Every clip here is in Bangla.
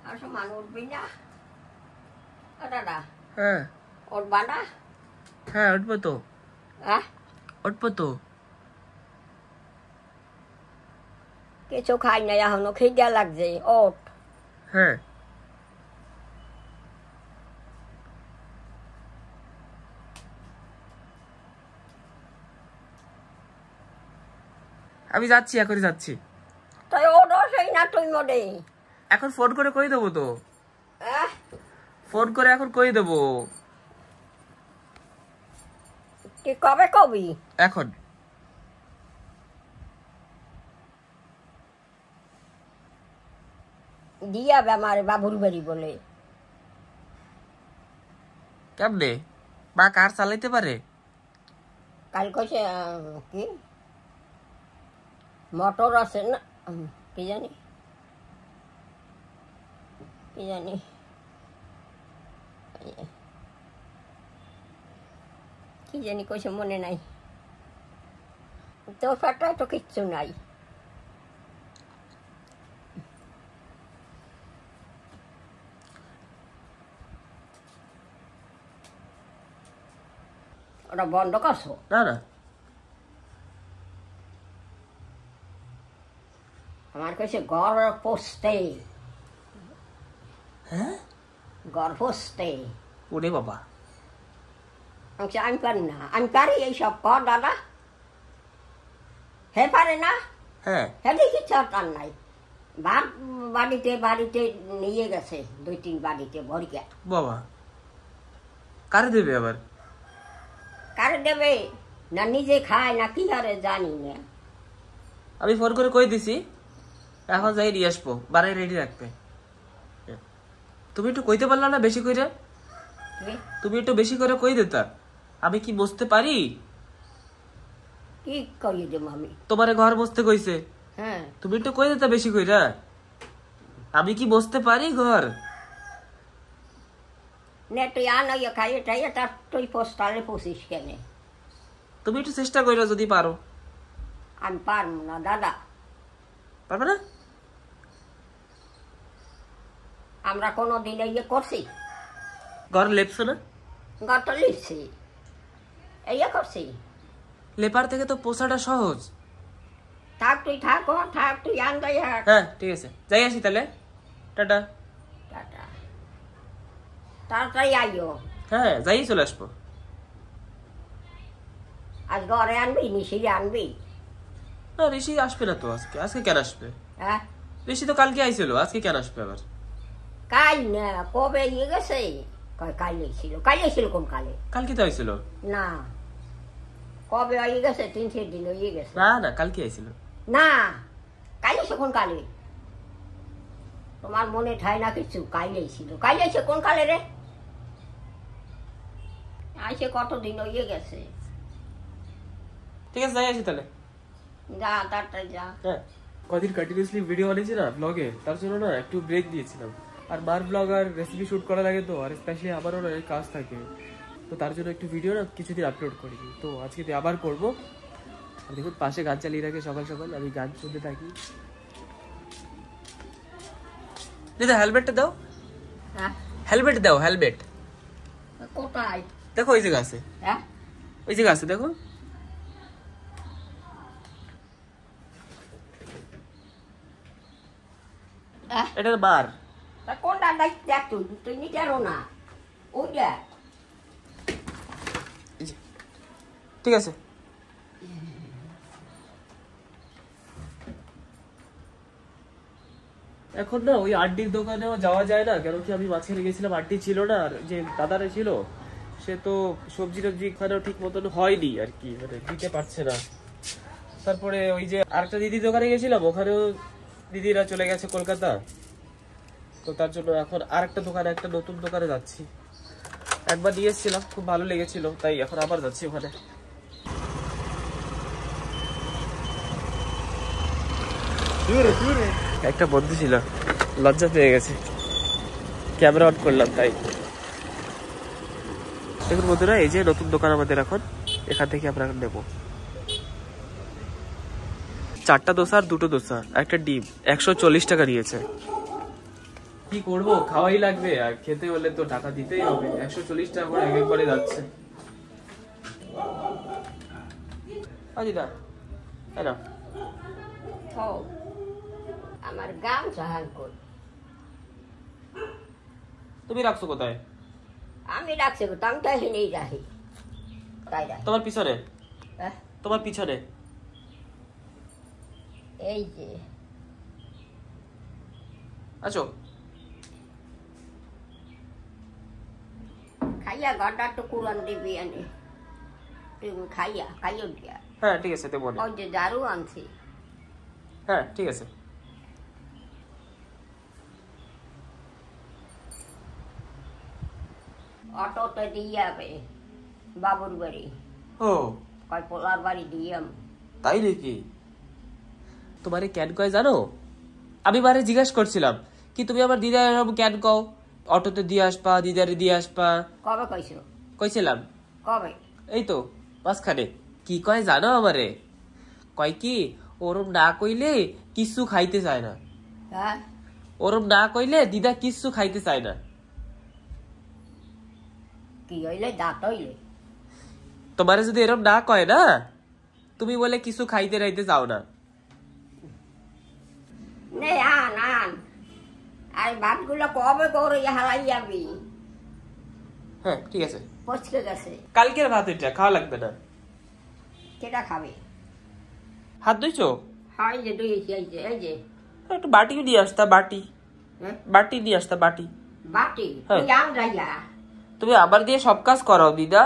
আসো মান উঠবি না দাদা? হ্যাঁ উঠবা না? হ্যাঁ উঠবো তো। হ্যাঁ উঠবো তো। কিছু খাই না এখনো, খিদে লাগছে। ওঠ। হ্যাঁ আমি যাচ্ছি, এখনই যাচ্ছি। তাই ওঠো সেই না তুই মনে। এখন ফোন করে কই দেবো তো। হ্যাঁ ফোন করে এখন কই দেবো। তুই কবে কবি? এখন দিয়া বেমারে বাবুর বাড়ি বলে। কেমনে মা কার চালাইতে পারে? কাল কইছে কি মোটর আছে না, কি জানি কি জানি কি জানি কইছে মনে নাই। তোর পেটে তো কিচ্ছু নাই। ওটা বন্ধ করছো? না না আমার কাছে ঘর পোস্তে। হ্যাঁ ঘর পোস্তে। ওরে বাবা। আমি পারি না, আমি পারি এইসব কর দাদা। হে পারে না? হ্যাঁ হেঁটে কিছু তার নাই। ভাত বাড়িতে বাড়িতে নিয়ে গেছে, 2-3 বাড়িতে ভরিকে। বাবা কারে দেবে আবার? কারে দেবে না নিজে খায় না কি হারে জানি না। আমি ফোন করে কই দিছি, এখন যাই নিয়ে আসবো, বাড়ি রেডি রাখবে। তুমি একটু কইতে পারলা না বেশি কইরা? তুমি একটু বেশি করে কই দিতা, আমি কি বসতে পারি? কি করি দেব আমি? তোমারে ঘর বসতে কইছে, হ্যাঁ তুমি একটু কই দিতা বেশি কইরা। আমি কি বসতে পারি ঘর? নে তুই আনাইয়া খাইয়ে টাইয়ে তার তুই পোস্টালে পুষিস কেনে? তুমি একটু চেষ্টা কইরা যদি পারো। আমি পারবো না দাদা। পারবে না? আমরা কোনো দিন ইয়ে করছি? ঘর লেপছো না? গত লিখছি ইয়ে করছি। লেপার থেকে তো পোষাটা সহজ। থাক তুই থাক, থাক তুই আনগাই। হ্যাঁ ঠিক আছে, যাই আসি তাহলে, টাটা। টাটা। তাড়াতাড়ি আইও। হ্যাঁ যাই চলে আসবো। আজ ঘরে আনবি মিশিয়ে আনবি? না ঋষি আসবে না তো আজকে। আজকে কেন আসবে? হ্যাঁ ঋষি তো কালকে আইছিল, আজকে কেন আসবে আবার? কাল না কবে ইয়ে গেছে? কালে ছিল, কালে ছিল কোন কালে? কালকে তো আইছিল। না কবে হয়ে গেছে, 3-4 দিন হয়ে গেছে। না না কালকে আইছিল। না কালে সে কোন কালে? তোমার মনে ঠাই না কিছু। কাইলে ছিল, কাইলে সে কোন কালে রে? আইসে কতদিন হয়ে গেছে। ঠিক আছে যাই আসি তাহলে। যা তাড়াতাড়ি যা। হ্যাঁ কদিন কন্টিনিউয়াসলি ভিডিও বানিয়েছি না ব্লগে, তার জন্য না একটু ব্রেক দিয়েছিলাম। আর মার ব্লগ আর রেসিপি শুট করা লাগে তো, আর স্পেশালি আমারও না কাজ থাকে, তো তার জন্য একটু ভিডিও না কিছুদিন আপলোড করিনি। তো আজকে আবার করবো। আর দেখুন পাশে গান চালিয়ে রাখে সকাল সকাল, আমি গান শুনতে থাকি। দিদা হেলমেটটা দাও। হ্যাঁ হেলমেট দাও, হেলমেট। কোথায়? দেখো ওই জায়গা আছে, হ্যাঁ ওই জায়গা আছে দেখো। এটা বার। কোনটা দেখ তুই? তুই নিতে না ওই দেখ। ঠিক আছে এখন না ওই আন্টির দোকানেও যাওয়া যায় না, কেন কি আমি মাঝখানে গেছিলাম, আন্টি ছিল না, আর যে দাদারা ছিল সে তো সবজি টবজি খানেও ঠিক মতন হয়নি আর কি, মানে দিতে পারছে না। তারপরে ওই যে আরেকটা দিদির দোকানে গেছিলাম, ওখানেও দিদিরা চলে গেছে কলকাতা, তো তার জন্য এখন আরেকটা দোকানে, একটা নতুন দোকানে যাচ্ছি। একবার নিয়ে এসেছিলাম, খুব ভালো লেগেছিল, তাই এখন আবার যাচ্ছি ওখানে। একটা বন্ধু ছিল, লজ্জা পেয়ে গেছে, ক্যামেরা অন করলাম তাই। দেখুন বন্ধুরা, এই যে নতুন দোকান আমাদের, এখন এখান থেকে আমরা নেবো 4টা দোসা আর 2টো দোসা, একটা ডিম, 140 টাকা নিয়েছে। কি করব, খাওয়াই লাগবে, আর খেতে হলে তো টাকা দিতেই হবে। 140 টাকা করে একবারে যাচ্ছে। দিদা না আমার গাম চাহান কর, তুমি রাখছো কোথায়? আমি রাখছি, আমি তো এখানেই রাখি। তাই রাখি তোমার পিছনে, তোমার পিছনে এই যে আছো। খাইয়া ঘরটা তো কুরান দিবি আনে, তুমি খাইও দিয়া। হ্যাঁ ঠিক আছে, দেবো। ওই যে ঝাড়ু আনছি। হ্যাঁ ঠিক আছে। অটোতে দিয়ে যাবে বাবুর বাড়ি। ও কয় পোলার বাড়ি দিয়াম। তাই নাকি? তোমারে ক্যান কয় জানো? আমি বারে জিজ্ঞাসা করছিলাম কি তুমি আমার দিদা ক্যান কও, অটোতে দিয়ে আসবা, দিদারে দিয়ে আসবা। কবে কইছো? কইছিলাম। কবে? এই তো মাঝখানে। কি কয় জানো আমারে? কয় কি ওরম না কইলে কিচ্ছু খাইতে চায় না। হ্যাঁ, ওরম না কইলে দিদা কিচ্ছু খাইতে চায় না। কি হইলে? দাঁত হইলে? তোমারে যদি এরম না কয় না, তুমি বলে কিছু খাইতে রাইতে চাও না। নে আন আন, আর ভাতগুলো কবে করে হারাই যাবি? হ্যাঁ ঠিক আছে। পচকে গেছে। কালকের ভাত এটা খাওয়া লাগবে না। কেটা খাবে? হাত ধুইছো? হ্যাঁ, এই যে ধুয়েছি। এই যে এই যে একটু বাটিও নিয়ে আসতা, বাটি বাটি নিয়ে আসতা, বাটি। বাটি হ্যাঁ। তুই আন রাইয়া। তুমি আবার দিয়ে সব কাজ করাও দিদা।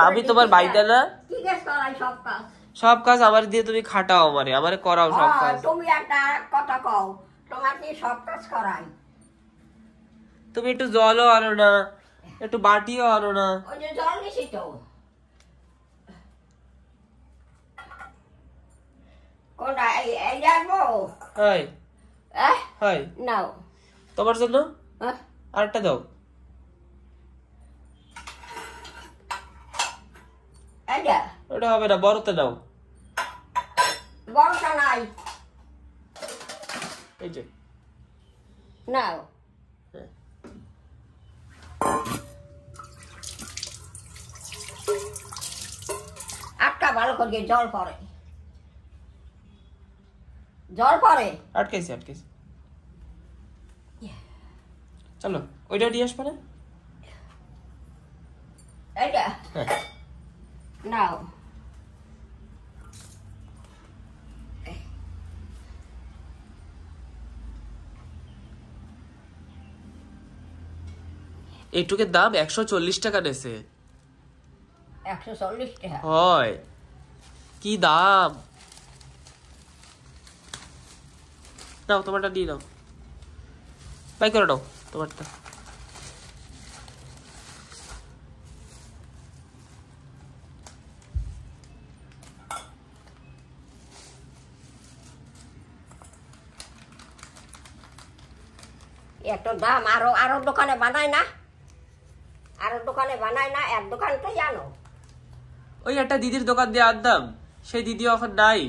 আমি তোমার বাইদা না? কি কাজ করাই? সব কাজ। সব কাজ আমার দিয়ে তুমি খাটাও, আমারে করাও সব কাজ। তুমি একটা কথা কও, তোমার কি সব কাজ করাই? তুমি একটু জলও আনো না, একটু বাটিও আনো না। ওই যে জল নিছি তো। কোনটা? এই আনবো? হাই হাই নাও তোমার জন্য আরেকটা দাও। এইটা ওটা হবে না, বড়তে দাও। বড়টা নাই। এই যে নাও। আটটা ভালো করে জল পড়ে, জল পড়ে। আটকেছি আটকেছি। চলো ওইটা দিয়ে আসবে না? এইটা নাও। এইটুকের দাম 140 টাকা নেছে। 140 টাকা? হয়, কি দাম। নাও তোমারটা দিয়ে নাও, বাই করে নাও তোমারটা। এত দাম। আরো আরো দোকানে বানায় না? আরো দোকানে বানায় না? এক দোকান তো জানো। ওই একটা দিদির দোকান দিয়ে আনতাম, সেই দিদি এখন নাই।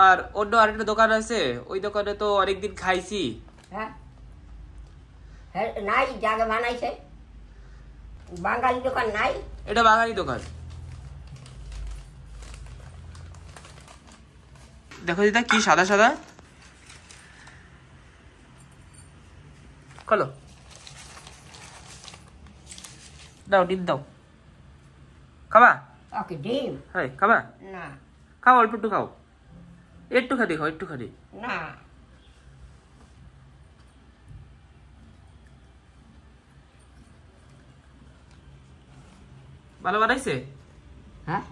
আর অন্য আরেকটা দোকান আছে, ওই দোকানে তো অনেকদিন খাইছি। হ্যাঁ, নাই জায়গা বানাইছে। বাঙালি দোকান নাই? এটা বাঙালি দোকান। দেখো দিদা কি সাদা সাদা। খোলো, দাও ডিম দাও। খাবা? ওকে ডিম? হ্যাঁ খাবা? না। খাও, অল্প একটু খাও, একটুখানি খাও, একটুখানি। না। ভালো বানাইছে? হ্যাঁ,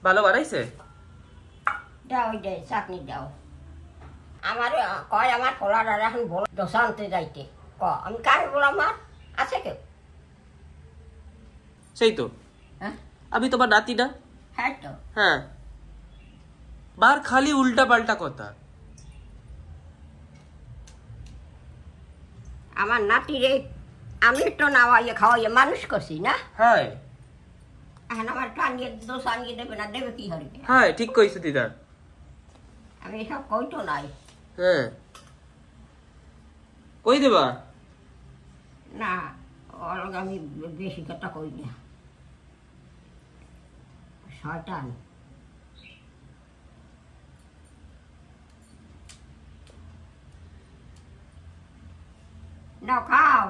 ভালো বানাইছে। দাও ওই দে চাটনি দাও। আমার কয় আমার পোলার এখন বলো দোসা আনতে যাইতে। আমি কারে বললাম? আমার আছে কেউ? সেই তো, হ্যাঁ, আমি তোমার নাতি না? হ্যাঁ তো। হ্যাঁ, বার খালি উল্টা পাল্টা কথা। আমার নাতিরে আমি তো নাওয়াইয়ে খাওয়াইয়ে মানুষ করছি না? হ্যাঁ এখন আমার টানিয়ে দোসা আনিয়ে দেবে না? দেবে কি হরিকে? হ্যাঁ ঠিক কইছো দিদা। আমি এসব কইতো নাই। হ্যাঁ কই দেবা? না আমি বেশি কথা কই না, শয়তান। নাও খাও।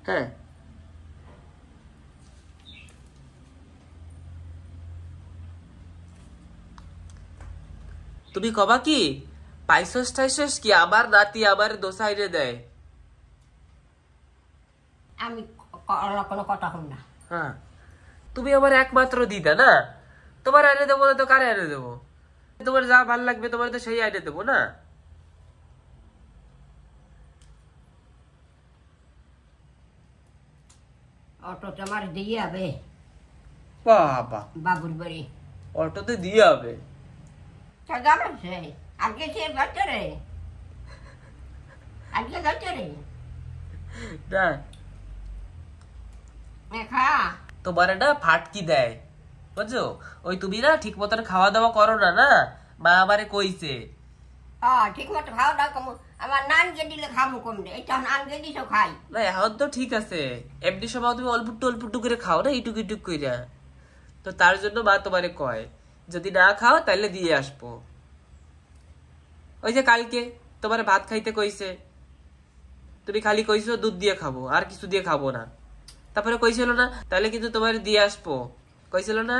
হ্যাঁ তুমি কবা কি পাইছস টাইছস কি আমার নাতি আমার দোসা এনে দেয়? আমি কোনো কথা কম না। হ্যাঁ তুমি আমার একমাত্র দিদা না, তোমার এনে দেবো না তো কারে এনে দেবো? তোমার যা ভাল লাগবে তোমার তো সেই এনে দেবো না। অটোতে আমার দিয়ে যাবে বাবা, বাবুর বাড়ি। অটোতে দিয়ে হবে? আজকে সে যাচ্ছে রে, আজকে যাচ্ছে রে। খা। তোমার না ফাটকি দেয় বুঝছো? ওই তুমি না ঠিক মতন খাওয়া দাওয়া করো না, না মা আমারে কইছে। ঠিক মতো খাওয়া দাওয়া কম, আমার নানকে দিলে খাবো কম রে, এটা নানকে দিছো খাই না। এখন তো ঠিক আছে, এমনি সময় তুমি অল্প একটু করে খাও না, ইটুক ইটুক কইরা। তো তার জন্য মা তোমারে কয় যদি না খাও তাহলে দিয়ে আসবো। ওই যে কালকে তোমার ভাত খাইতে কইছে, তুমি খালি কইছো দুধ দিয়ে খাবো আর কিছু দিয়ে খাবো না। তারপরে কইছিল না তাহলে কিন্তু তোমার দিয়ে আসবো, কইছিল না?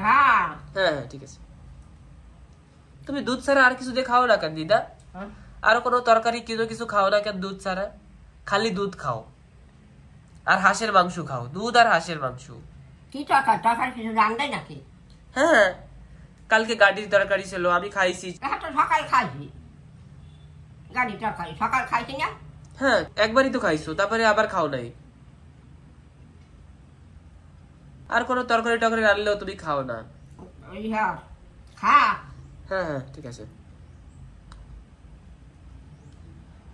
হ্যাঁ হ্যাঁ ঠিক আছে। তুমি দুধ ছাড়া আর কিছু দিয়ে খাও না কেন দিদা? আর কোনো তরকারি কিছু খাও না কেন দুধ ছাড়া? খালি দুধ খাও আর হাঁসের মাংস খাও, দুধ আর হাঁসের মাংস। কি তরকারি কিছু রান্নাই নাকি? হ্যাঁ কালকে গাড়ির তরকারি ছিল, আমি খাইছি। সকাল খাইছি গাড়ির তরকারি, সকাল খাইছি না? হ্যাঁ একবারই তো খাইছো, তারপরে আবার খাও নাই। আর কোনো তরকারি টরকারি রান্নলেও তুমি খাও না। খা। হ্যাঁ হ্যাঁ ঠিক আছে।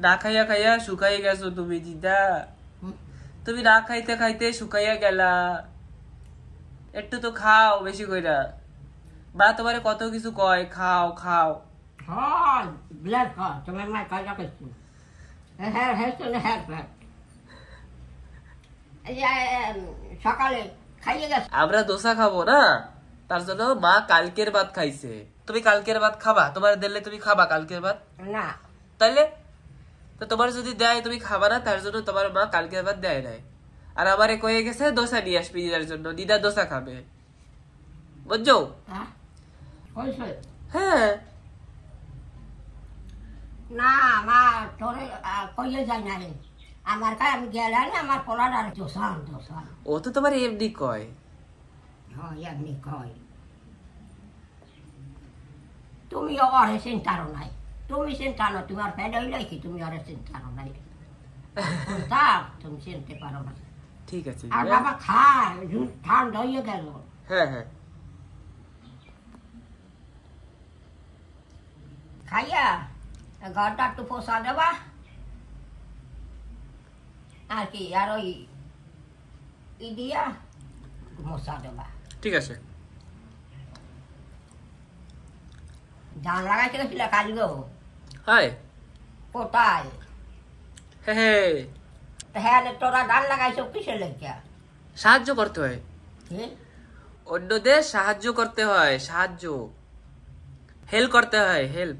না খাইয়া খাইয়া শুকাই গেছো তুমি দিদা, তুমি না খাইতে খাইতে শুকাইয়া গেলা। একটু তো খাও বেশি কইরা, মা তোমারে কত কিছু কয় খাও খাও। তোমার মা কাজ করছি সকালে খাইয়ে গেছে। আমরা দোসা খাবো না, তার জন্য মা কালকের ভাত খাইছে। তুমি কালকের ভাত খাবা? তোমার দিলে তুমি খাবা কালকের ভাত? না। তাইলে তো তোমার যদি দেয় তুমি খাবা না, তার জন্য তোমার মা কালকের ভাত দেয় নাই। আর আমারে কয়ে গেছে দোসা নিয়ে আসবি দিদার জন্য, দিদা দোসা খাবে, বুঝছো? হ্যাঁ না মা তোরে কইয়ে যায় না রে, আমার কাছে আমি গেলে আমার পোলার আর দোসান দোসান। ও তো তোমার এমনি কয়। এমনি কয়। তুমি অরে চিন্তারও নাই, তুমি চিন্তা না, তোমার ফেড হইলে কি তুমি অরে চিন্তারও নাই, তুমি চিনতে পারো না। ঠিক আছে। আর বাবা খায় ঠান্ডা হয়ে গেল। হ্যাঁ হ্যাঁ খাইয়া ঘরটা একটু পোষা দেবা আর কি, আর ওই দিয়া মশা দেবা। ঠিক আছে। ধান লাগাইতে গেছিল কালি গো। হাই কোথায়? হ্যাঁ হ্যাঁ তোরা ধান লাগাইছ কিসের লেগে? সাহায্য করতে হয়, অন্যদের সাহায্য করতে হয়, সাহায্য হেল্প করতে হয়, হেল্প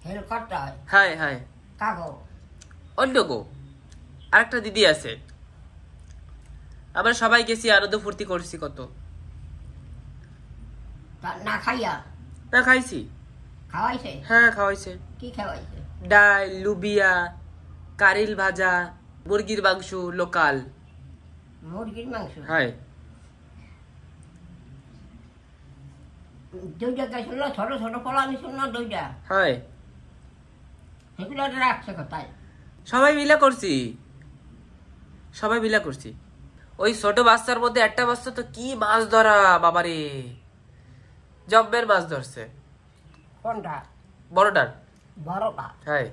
হেল্প করতে হয়। হাই হাই কাগো অন্য গো আরেকটা দিদি আছে, আমরা সবাই গেছি আনন্দ ফুর্তি করছি কত। না খাইয়া? না খাইছি। খাওয়াইছে? হ্যাঁ খাওয়াইছে। কি খাওয়াইছে? ডাল, লুবিয়া, কারিল ভাজা, মুরগির মাংস লোকাল। মুরগির মাংস? হ্যাঁ। দুইটা গেছিল ছোট ছোট পোলা নিছিল না দুইটা? হ্যাঁ। সেগুলো রাখছে কোথায়? সবাই মিলে করছি, সবাই মিলে করছি। ওই ছোট বাচ্চার মধ্যে একটা বাচ্চা তো কি মাছ ধরা বাবারে, জম্মের মাছ ধরছে। কোনটা? বড়টা। বড়টা? হ্যাঁ।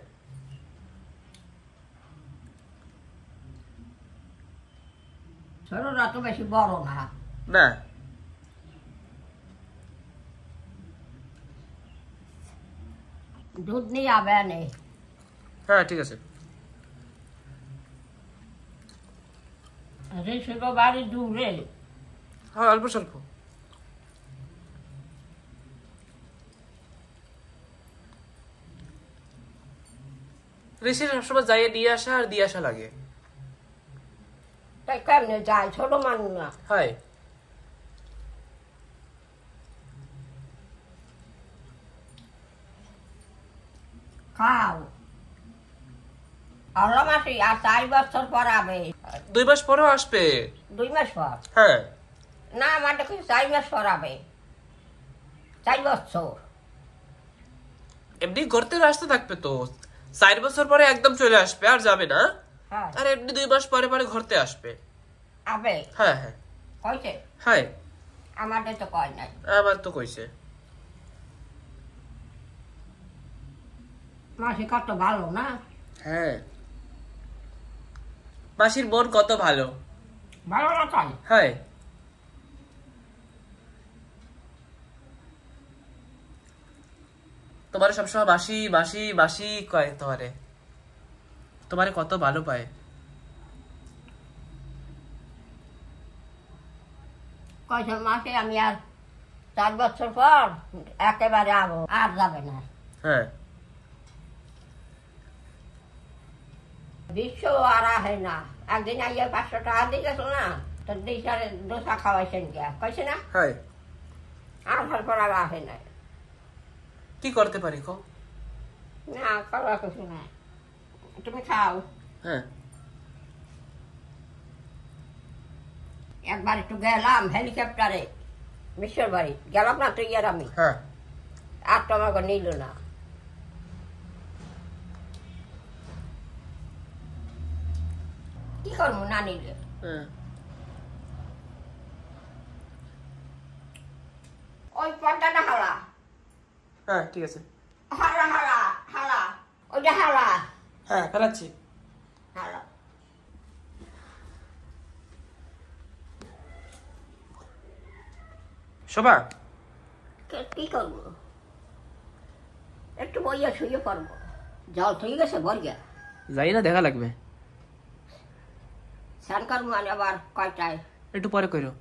ছোটটা তো বেশি বড় না। না দুধ নিয়ে আবে নে। হ্যাঁ ঠিক আছে। ঋষির বাড়ি দূরে। হ্যাঁ অল্প স্বল্প। ঋষির সবসময় যাইয়ে দিয়ে আসা আর দিয়ে আসা লাগে। তাই কেমনে যায়, ছোট মানুষ না। হয় খাও আল্লাহ মাসি আর 4 বছর পর আবে। 2 মাস পরেও আসবে। 2 মাস পর? হ্যাঁ না আমার দেখি 4 মাস পর আবে। 4 বছর এমনি ঘুরতে রাস্তা থাকবে তো, 4 বছর পরে একদম চলে আসবে আর যাবে না। হ্যাঁ আর এমনি 2 মাস পরে পরে ঘুরতে আসবে। আবে? হ্যাঁ হ্যাঁ কইছে? হ্যাঁ আমাদের তো কয় নাই। আমার তো কইছে। মাসি কত ভালো না? হ্যাঁ মাসির বোন কত ভালো। ভালো না তাই? হ্যাঁ তোমার সবসময় মাসি মাসি মাসি কয়, তোমারে কত ভালো পায়। কইছে মাসি আমি আর 4 বছর পর একেবারে আবো, আর যাবে না। হ্যাঁ বিশ্ব আর আহে না। একদিন আইয়া 500 টাকা দিয়ে গেছিল না, তো দিশারে দোসা খাওয়াইছেন গিয়া, কইছে না? হ্যাঁ আর পর আর আহে না। কি করতে পারি কো? না করার কিছু না, তুমি খাও। হ্যাঁ একবার একটু গেলাম হেলিকপ্টারে মিশর বাড়ি, গেলাম না তুই আর আমি। হ্যাঁ আর তো আমাকে নিল না। কি করবো না নিলে? ওই পর্দাটা হালা। হ্যাঁ ঠিক আছে। হালা হালা হালা, ওইটা হালা। হ্যাঁ ফেলাচ্ছি। হালা শোভা কি করবো? একটু বইয়া শুয়ে পড়বো। জল থয়ে গেছে বর্গা। যাই না, দেখা লাগবে। স্নান করবো মানে আবার কয়টায়? একটু পরে কইরো।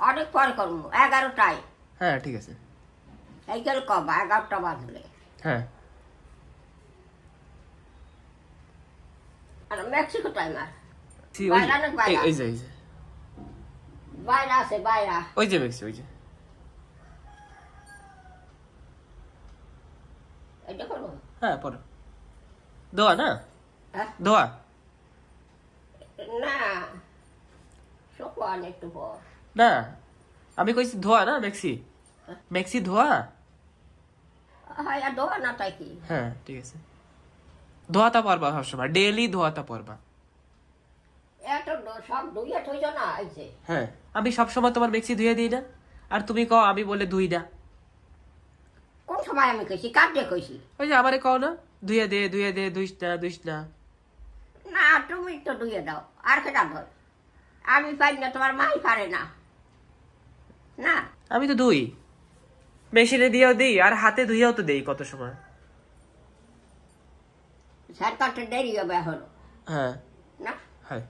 অনেক পরে করবো, 11টায়। হ্যাঁ ঠিক আছে। এই গেল কবা 11টা বাজলে। হ্যাঁ আর মেক্সিকো টাইম আর এই যে বাইরে আছে, বাইরা ওই যে মেক্সি, ওই যে এটা করবো। হ্যাঁ পরে দোয়া না, হ্যাঁ দোয়া না, শোকান একটু পর। না, আমি কইছি ধোয়া না, মেক্সি মেক্সি ধোয়া। হ্যাঁ আর দোয়া না তাই কি? হ্যাঁ ঠিক আছে, ধোয়াটা পারবা সবসময়, ডেইলি ধোয়াটা পারবা। এত সব ধুইয়া থইছ না এই যে। হ্যাঁ আমি সবসময় তোমার মেক্সি ধুয়ে দিই না, আর তুমি কও আমি বলে ধুই না। কোন সময় আমি কইছি? কার দিয়ে কইছি? ওই যে আমারে কও না ধুয়ে দে ধুয়ে দে, দুইস না। না তুমি তো ধুয়ে দাও, আর কেটা ধর? আমি পারি না, তোমার মাই পারে না। না আমি তো ধুই, মেশিনে দিয়েও দিই আর হাতে ধুয়েও তো দেই কত সময়। সরকারটা দেরি হবে এখন। হ্যাঁ না হ্যাঁ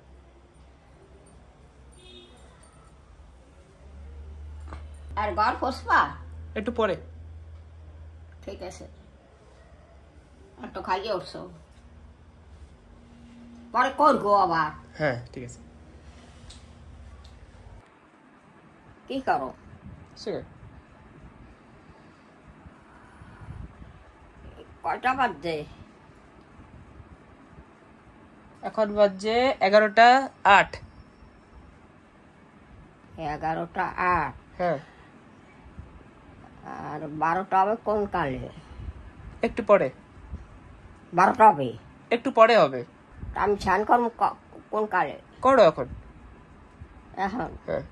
আর ঘর পোষবা? একটু পরে। ঠিক আছে, আর তো খালি উঠছো, পরে করবো আবার। হ্যাঁ ঠিক আছে। কি করো? কয়টা বাজছে? এখন বাজে 11টা 8। 11টা 8। হ্যাঁ আর 12টা হবে কোন কালে? একটু পরে। 12টা হবে? একটু পরে হবে। আমি স্নান করবো কোন কালে? করো এখন। এখন? হ্যাঁ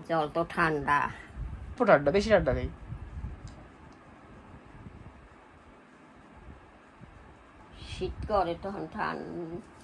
জল তো ঠান্ডা। ঠান্ডা, বেশি ঠান্ডা নেই। শীত করে তখন ঠান্ডা